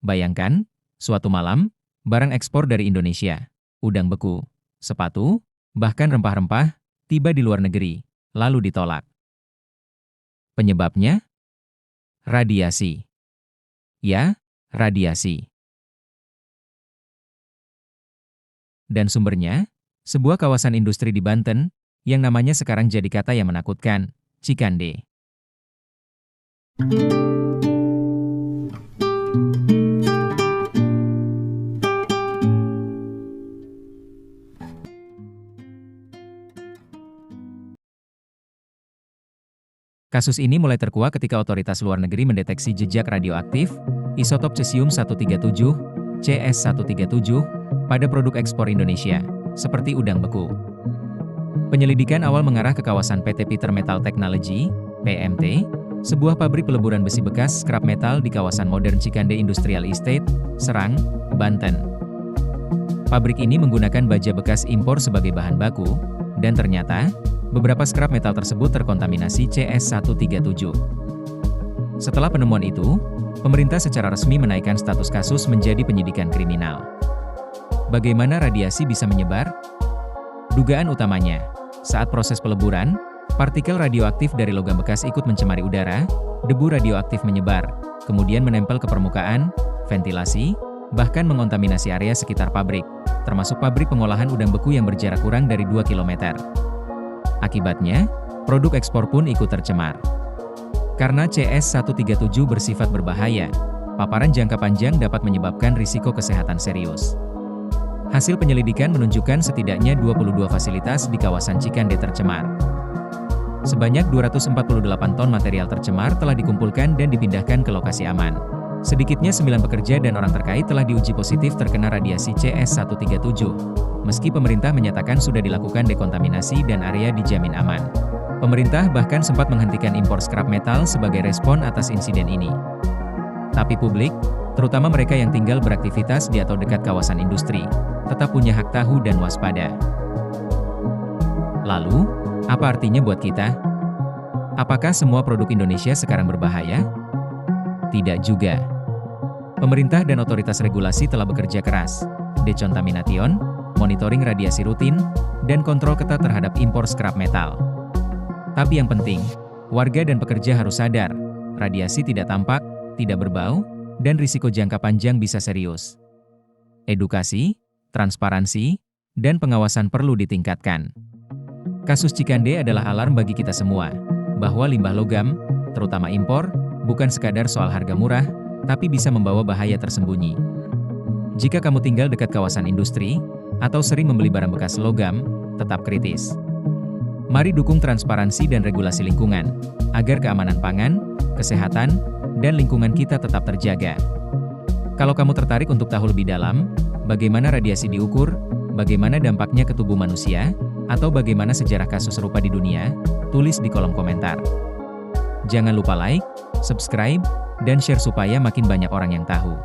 Bayangkan, suatu malam, barang ekspor dari Indonesia, udang beku, sepatu, bahkan rempah-rempah, tiba di luar negeri, lalu ditolak. Penyebabnya? Radiasi. Ya, radiasi. Dan sumbernya? Sebuah kawasan industri di Banten, yang namanya sekarang jadi kata yang menakutkan, Cikande. Kasus ini mulai terkuak ketika otoritas luar negeri mendeteksi jejak radioaktif, isotop cesium-137, CS137, pada produk ekspor Indonesia, seperti udang beku. Penyelidikan awal mengarah ke kawasan PT Peter Metal Technology, PMT, sebuah pabrik peleburan besi bekas scrap metal di kawasan modern Cikande Industrial Estate, Serang, Banten. Pabrik ini menggunakan baja bekas impor sebagai bahan baku, dan ternyata, beberapa scrap metal tersebut terkontaminasi CS137. Setelah penemuan itu, pemerintah secara resmi menaikkan status kasus menjadi penyidikan kriminal. Bagaimana radiasi bisa menyebar? Dugaan utamanya, saat proses peleburan, partikel radioaktif dari logam bekas ikut mencemari udara, debu radioaktif menyebar, kemudian menempel ke permukaan, ventilasi, bahkan mengontaminasi area sekitar pabrik, termasuk pabrik pengolahan udang beku yang berjarak kurang dari 2 km. Akibatnya, produk ekspor pun ikut tercemar. Karena CS137 bersifat berbahaya, paparan jangka panjang dapat menyebabkan risiko kesehatan serius. Hasil penyelidikan menunjukkan setidaknya 22 fasilitas di kawasan Cikande tercemar. Sebanyak 248 ton material tercemar telah dikumpulkan dan dipindahkan ke lokasi aman. Sedikitnya 9 pekerja dan orang terkait telah diuji positif terkena radiasi CS137. Meski pemerintah menyatakan sudah dilakukan dekontaminasi dan area dijamin aman. Pemerintah bahkan sempat menghentikan impor scrap metal sebagai respon atas insiden ini. Tapi publik, terutama mereka yang tinggal beraktivitas di atau dekat kawasan industri, tetap punya hak tahu dan waspada. Lalu, apa artinya buat kita? Apakah semua produk Indonesia sekarang berbahaya? Tidak juga. Pemerintah dan otoritas regulasi telah bekerja keras, decontamination, monitoring radiasi rutin, dan kontrol ketat terhadap impor scrap metal. Tapi yang penting, warga dan pekerja harus sadar, radiasi tidak tampak, tidak berbau, dan risiko jangka panjang bisa serius. Edukasi, transparansi, dan pengawasan perlu ditingkatkan. Kasus Cikande adalah alarm bagi kita semua, bahwa limbah logam, terutama impor, bukan sekadar soal harga murah, tapi bisa membawa bahaya tersembunyi. Jika kamu tinggal dekat kawasan industri, atau sering membeli barang bekas logam, tetap kritis. Mari dukung transparansi dan regulasi lingkungan, agar keamanan pangan, kesehatan, dan lingkungan kita tetap terjaga. Kalau kamu tertarik untuk tahu lebih dalam, bagaimana radiasi diukur, bagaimana dampaknya ke tubuh manusia, atau bagaimana sejarah kasus serupa di dunia, tulis di kolom komentar. Jangan lupa like, subscribe, dan share supaya makin banyak orang yang tahu.